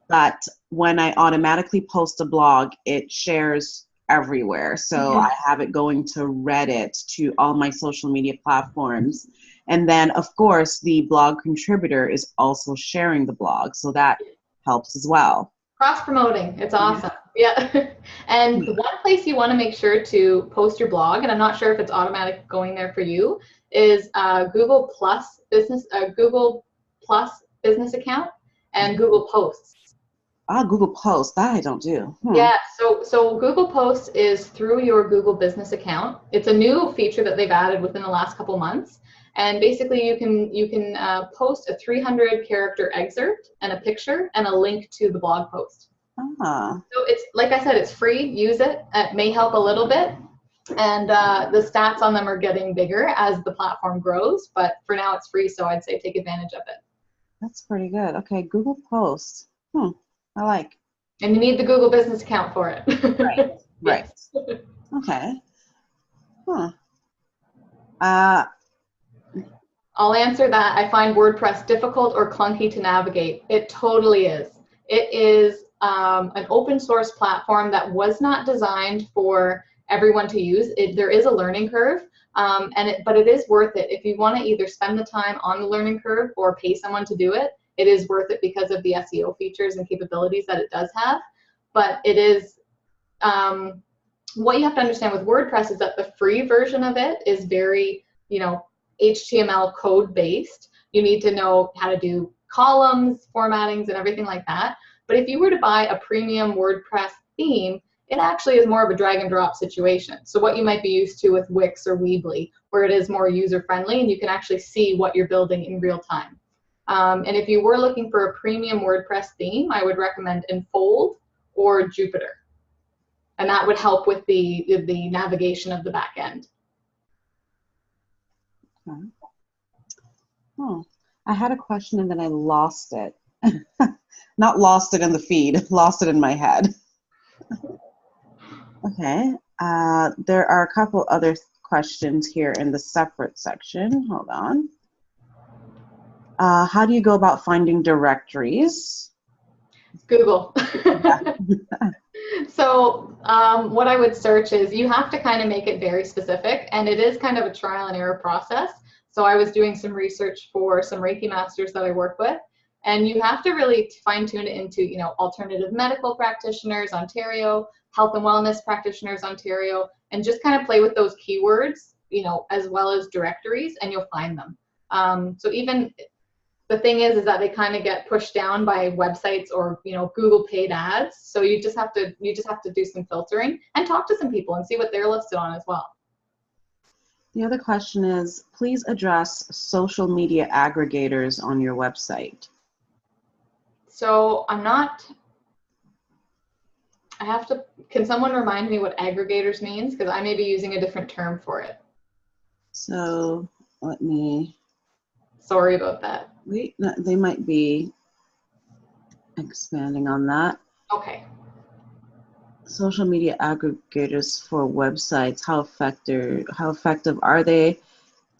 but when I automatically post a blog, it shares everywhere. So I have it going to Reddit, to all my social media platforms. And then of course the blog contributor is also sharing the blog. So that helps as well. Cross-promoting, it's awesome. Yeah. And the one place you want to make sure to post your blog, and I'm not sure if it's automatic going there for you, is Google Plus business account and Google Posts. Google Posts, that I don't do. Yeah, so Google Posts is through your Google business account. It's a new feature that they've added within the last couple months. And basically you can post a 300-character excerpt and a picture and a link to the blog post. So it's, like I said, it's free. Use it. It may help a little bit. And the stats on them are getting bigger as the platform grows. But for now, it's free, so I'd say take advantage of it. That's pretty good. Okay, Google Posts. I like. And you need the Google business account for it. Right. Right. Yes. Okay. I'll answer that. I find WordPress difficult or clunky to navigate. It totally is. It is an open source platform that was not designed for everyone to use. There is a learning curve, but it is worth it. If you want to either spend the time on the learning curve or pay someone to do it, it is worth it because of the SEO features and capabilities that it does have. But it is, what you have to understand with WordPress is that the free version of it is very, HTML code based. You need to know how to do columns, formattings, and everything like that. But if you were to buy a premium WordPress theme, it actually is more of a drag and drop situation. So what you might be used to with Wix or Weebly, where it is more user friendly and you can actually see what you're building in real time. And if you were looking for a premium WordPress theme, I would recommend Enfold or Jupyter. And that would help with the navigation of the back end. I had a question and then I lost it. Not lost it in the feed, lost it in my head. Okay, there are a couple other questions here in the separate section. Hold on. How do you go about finding directories? Google. So what I would search is, you have to kind of make it very specific, and it is kind of a trial and error process. So I was doing some research for some Reiki masters that I work with, and you have to really fine tune it into, alternative medical practitioners, Ontario, health and wellness practitioners, Ontario, and just kind of play with those keywords, as well as directories, and you'll find them. So even the thing is that they kind of get pushed down by websites or Google paid ads. So you just have to do some filtering and talk to some people and see what they're listed on as well. The other question is, please address social media aggregators on your website. So can someone remind me what aggregators means? Because I may be using a different term for it. So Sorry about that. Wait, they might be expanding on that. Okay. Social media aggregators for websites, how effective are they?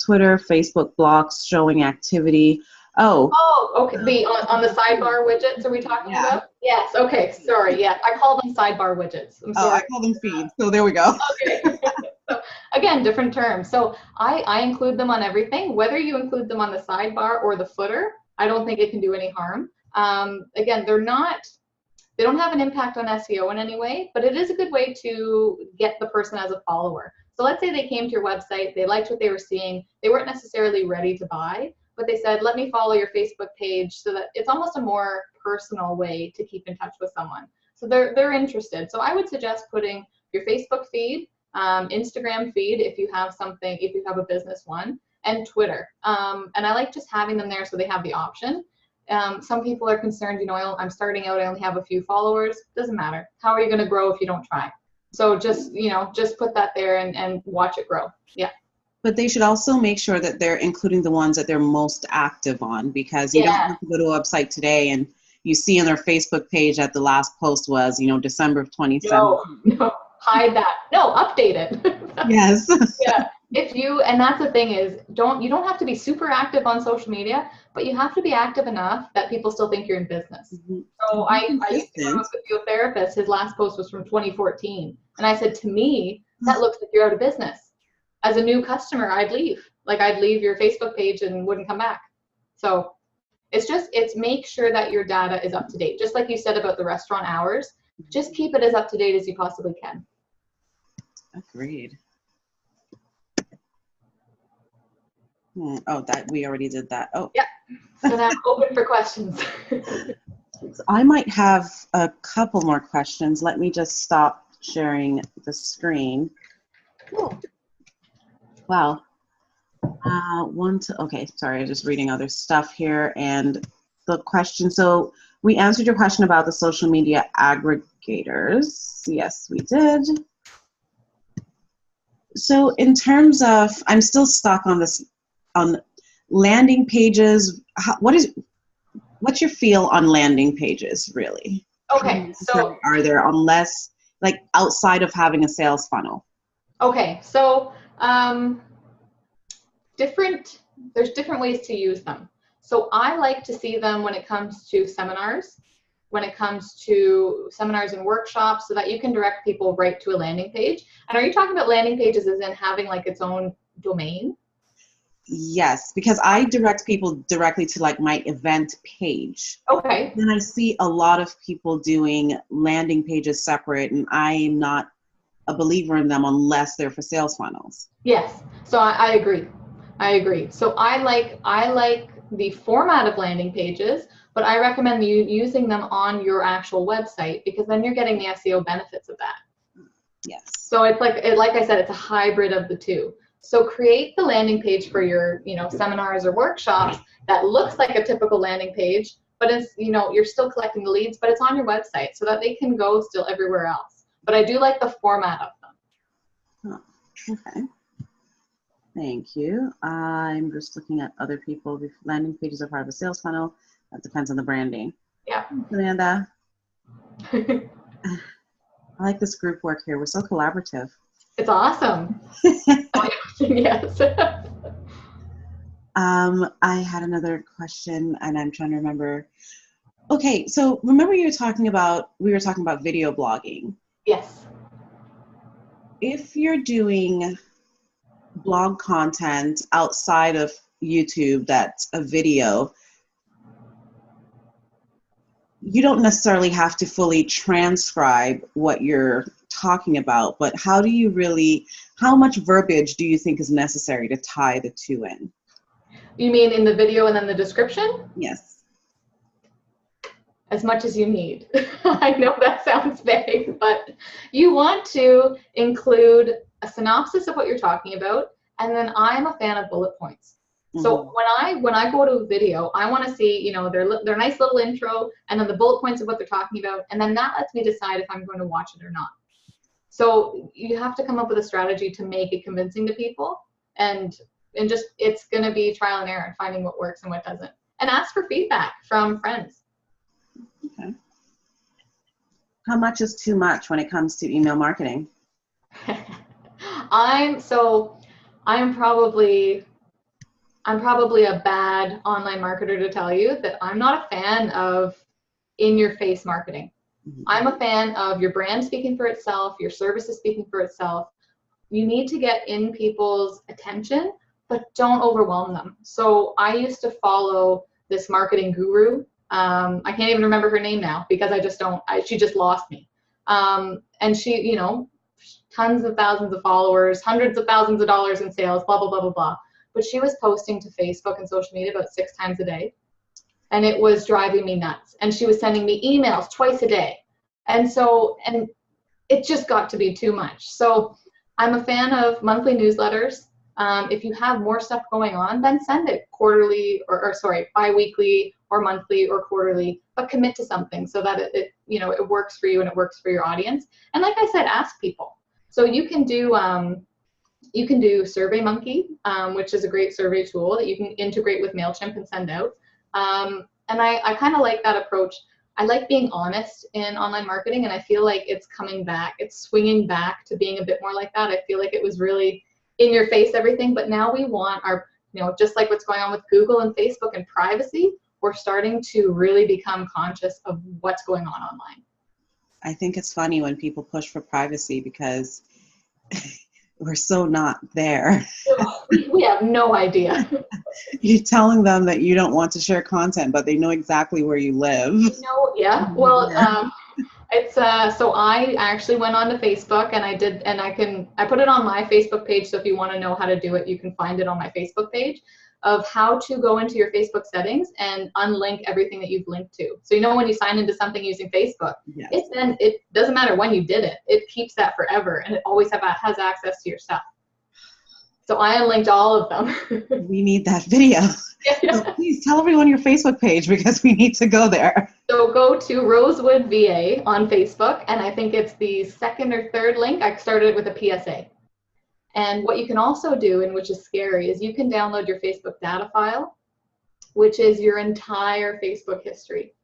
Twitter, Facebook blocks showing activity. Oh, okay. On the sidebar widgets, are we talking about? Yes. Okay. Sorry. Yeah, I call them sidebar widgets. I'm sorry. I call them feeds. So there we go. Okay. So, again, different terms. So I include them on everything. Whether you include them on the sidebar or the footer, I don't think it can do any harm. Again, they're not They don't have an impact on SEO in any way, but it is a good way to get the person as a follower. So let's say they came to your website, they liked what they were seeing, they weren't necessarily ready to buy, but they said, let me follow your Facebook page, so that it's almost a more personal way to keep in touch with someone. So they're interested. So I would suggest putting your Facebook feed, Instagram feed if you have something, if you have a business one, and Twitter. And I like just having them there so they have the option. Some people are concerned, I'm starting out, I only have a few followers. Doesn't matter. How are you going to grow if you don't try? So just put that there and watch it grow. Yeah. But they should also make sure that they're including the ones that they're most active on, because you don't have to go to a website today and you see on their Facebook page that the last post was, December of 2017. No, hide that. No, update it. Yes. Yeah. And that's the thing is, you don't have to be super active on social media, but you have to be active enough that people still think you're in business. Mm-hmm. So I used to go with a physiotherapist. His last post was from 2014. And I said, to me, that looks like you're out of business. As a new customer, I'd leave. Like, I'd leave your Facebook page and wouldn't come back. So it's make sure that your data is up to date. Just like you said about the restaurant hours, just keep it as up to date as you possibly can. Agreed. Oh, that we already did that. Oh, yeah. So now I'm open for questions. I might have a couple more questions. Let me just stop sharing the screen. Cool. Wow. Okay, sorry, I'm just reading other stuff here. And the question, so we answered your question about the social media aggregators. Yes, we did. So in terms of, I'm still stuck on this, on landing pages. What's your feel on landing pages, really? Okay, so are there, unless, like, outside of having a sales funnel? Okay, so there's different ways to use them. So I like to see them when it comes to seminars, and workshops, so that you can direct people right to a landing page. And are you talking about landing pages as in having like its own domain? Yes, because I direct people directly to like my event page. Okay. And I see a lot of people doing landing pages separate, and I'm not a believer in them unless they're for sales funnels. Yes, so I agree. So I like the format of landing pages, but I recommend you using them on your actual website, because then you're getting the SEO benefits of that. Yes. So it's like I said, it's a hybrid of the two. So create the landing page for your, seminars or workshops that looks like a typical landing page, but it's, you're still collecting the leads, but it's on your website so that they can go still everywhere else. But I do like the format of them. Oh, okay. Thank you. I'm just looking at other people. Landing pages are part of a sales funnel. That depends on the branding. Yeah. Amanda. I like this group work here. We're so collaborative. It's awesome. Yes. I had another question, and I'm trying to remember. Okay, so remember we were talking about video blogging. Yes. If you're doing blog content outside of YouTube that's a video, you don't necessarily have to fully transcribe what you're talking about, but how much verbiage do you think is necessary to tie the two in? You mean in the video and then the description? Yes. As much as you need. I know that sounds vague, but you want to include a synopsis of what you're talking about, and then I'm a fan of bullet points. So when I go to a video, I want to see, their nice little intro, and then the bullet points of what they're talking about, and then that lets me decide if I'm going to watch it or not. So you have to come up with a strategy to make it convincing to people, and just it's going to be trial and error, finding what works and what doesn't, and ask for feedback from friends. Okay. How much is too much when it comes to email marketing? I'm probably a bad online marketer to tell you that I'm not a fan of in-your-face marketing. I'm a fan of your brand speaking for itself, your services speaking for itself. You need to get in people's attention, but don't overwhelm them. So I used to follow this marketing guru I can't even remember her name now because I just don't, she just lost me. And she, you know, tons of thousands of followers, hundreds of thousands of dollars in sales, blah, blah, blah, blah, blah. But she was posting to Facebook and social media about 6 times a day. And it was driving me nuts. And she was sending me emails twice a day. And so, and it just got to be too much. So I'm a fan of monthly newsletters. If you have more stuff going on, then send it quarterly or sorry, bi-weekly or monthly or quarterly, but commit to something so that it, you know, it works for you and it works for your audience. And like I said, ask people. So you can do SurveyMonkey, which is a great survey tool that you can integrate with MailChimp and send out. And I kind of like that approach. I like being honest in online marketing, and I feel like it's coming back. It's swinging back to being a bit more like that. I feel like it was really in your face, everything, but now we want our, you know, just like what's going on with Google and Facebook and privacy, we're starting to really become conscious of what's going on online. I think it's funny when people push for privacy because we're so not there. We have no idea. You're telling them that you don't want to share content, but they know exactly where you live. No, yeah. Well, it's so I actually went onto Facebook and I put it on my Facebook page. So if you want to know how to do it, you can find it on my Facebook page of how to go into your Facebook settings and unlink everything that you've linked to. So you know when you sign into something using Facebook, Yes. It doesn't matter when you did it. It keeps that forever and it always has access to your stuff. So I unlinked all of them. We need that video. So please tell everyone your Facebook page because we need to go there. So go to Rosewood VA on Facebook, and I think it's the second or third link. I started it with a PSA. And what you can also do, and which is scary, is you can download your Facebook data file, which is your entire Facebook history.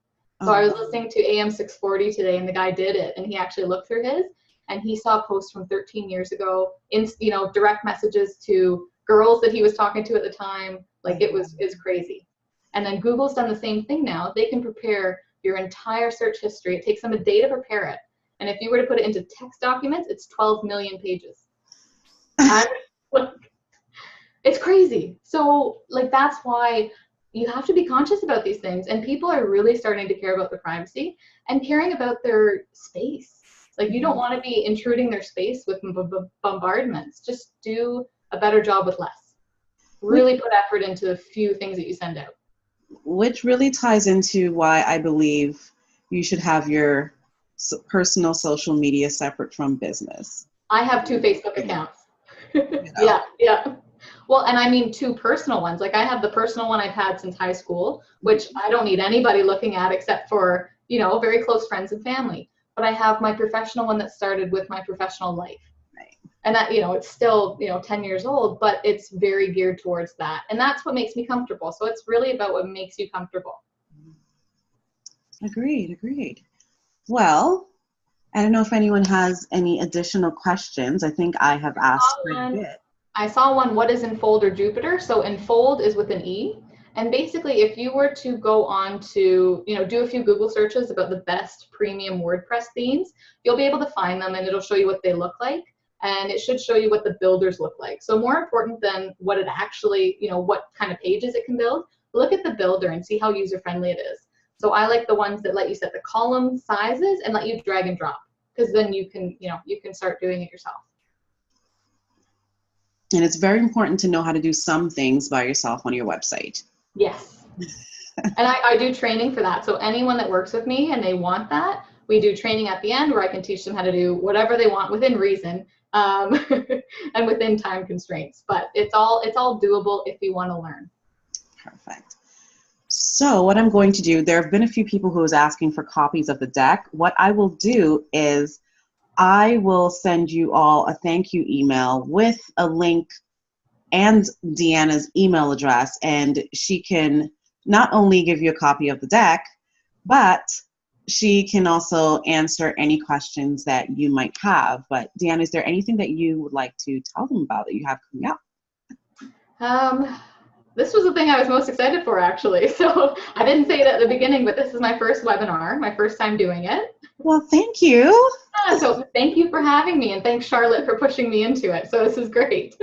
So I was listening to AM 640 today, and the guy did it, and he actually looked through his, and he saw posts from 13 years ago, in, you know, direct messages to girls that he was talking to at the time. Like it's crazy. And then Google's done the same thing now. They can prepare your entire search history. It takes them a day to prepare it. And if you were to put it into text documents, it's 12 million pages. It's crazy. So like that's why you have to be conscious about these things. And people are really starting to care about their privacy and caring about their space. Like you don't want to be intruding their space with bombardments. Just do a better job with less. Really put effort into a few things that you send out. Which really ties into why I believe you should have your personal social media separate from business. I have 2 Facebook accounts. You know? Yeah. Well, and I mean 2 personal ones. Like I have the personal one I've had since high school, which I don't need anybody looking at except for, you know, very close friends and family. But I have my professional one that started with my professional life. Right. And that, you know, it's still, you know, 10 years old, but it's very geared towards that. And that's what makes me comfortable. So it's really about what makes you comfortable. Agreed. Well, I don't know if anyone has any additional questions. I think I have asked quite a bit. I saw one, what is Enfold or Jupiter? So Enfold is with an E. And basically, if you were to go on to, you know, do a few Google searches about the best premium WordPress themes, you'll be able to find them and it'll show you what they look like. And it should show you what the builders look like. So more important than what it actually, you know, what kind of pages it can build, look at the builder and see how user-friendly it is. So I like the ones that let you set the column sizes and let you drag and drop, because then you can, you know, you can start doing it yourself. And it's very important to know how to do some things by yourself on your website. Yes. And I do training for that. So anyone that works with me and they want that, we do training at the end where I can teach them how to do whatever they want within reason, and within time constraints. But it's all doable if you want to learn. Perfect. So what I'm going to do, there have been a few people who was asking for copies of the deck. What I will do is I will send you all a thank you email with a link and Deanna's email address, and she can not only give you a copy of the deck, but she can also answer any questions that you might have. But Deanna, is there anything that you would like to tell them about that you have coming up? This was the thing I was most excited for, actually. So I didn't say it at the beginning, but this is my first webinar, my first time doing it. Well, thank you. So thank you for having me, and thanks Charlotte for pushing me into it. So this is great.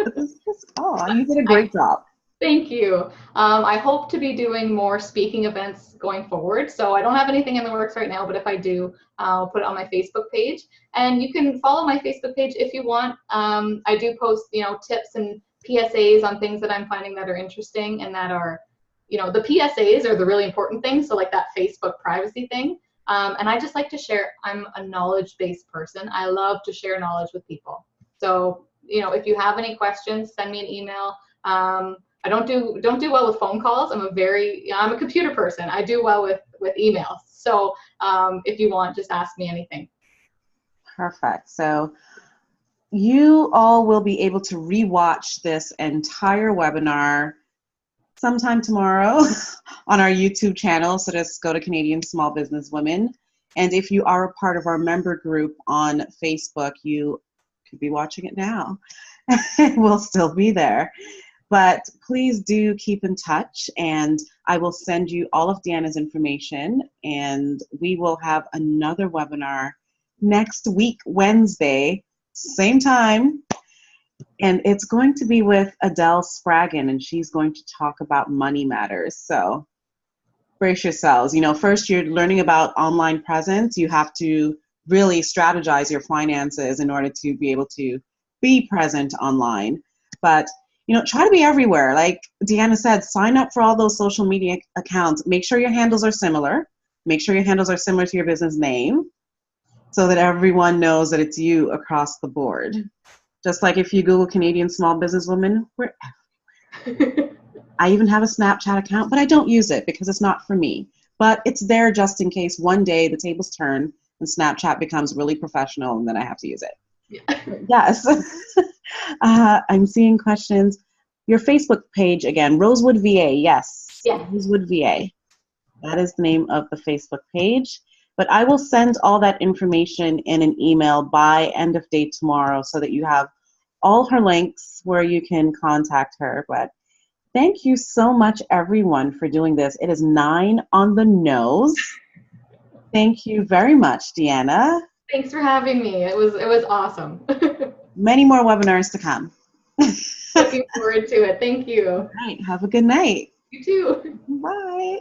Oh, you did a great job. Thank you. I hope to be doing more speaking events going forward. So I don't have anything in the works right now, but if I do, I'll put it on my Facebook page. And you can follow my Facebook page if you want. I do post, tips and PSAs on things that I'm finding that are interesting and that are, the PSAs are the really important things. So like that Facebook privacy thing. And I just like to share. I'm a knowledge-based person. I love to share knowledge with people. So, if you have any questions, send me an email. I don't do well with phone calls. I'm a computer person. I do well with emails. So if you want, just ask me anything. Perfect. So you all will be able to rewatch this entire webinar sometime tomorrow on our YouTube channel. So just go to Canadian Small Business Women. And if you are a part of our member group on Facebook, you could be watching it now. We'll still be there. But please do keep in touch, and I will send you all of Deanna's information, and we will have another webinar next week, Wednesday, same time, and it's going to be with Adele Spraggin, and she's going to talk about money matters. So brace yourselves. First you're learning about online presence. You have to really strategize your finances in order to be able to be present online. But try to be everywhere. Like Deanna said, sign up for all those social media accounts. Make sure your handles are similar. Make sure your handles are similar to your business name so that everyone knows that it's you across the board. Just like if you Google Canadian Small Business Women, we're everywhere. I even have a Snapchat account, but I don't use it because it's not for me. But it's there just in case one day the tables turn and Snapchat becomes really professional and then I have to use it. Yes. I'm seeing questions. Your Facebook page again, Rosewood VA. Yes. Yeah. Rosewood VA. That is the name of the Facebook page. But I will send all that information in an email by end of day tomorrow so that you have all her links where you can contact her. But thank you so much, everyone, for doing this. It is 9 on the nose. Thank you very much, Deanna. Thanks for having me. It was awesome. Many more webinars to come. Looking forward to it. Thank you. All right. Have a good night. You too. Bye.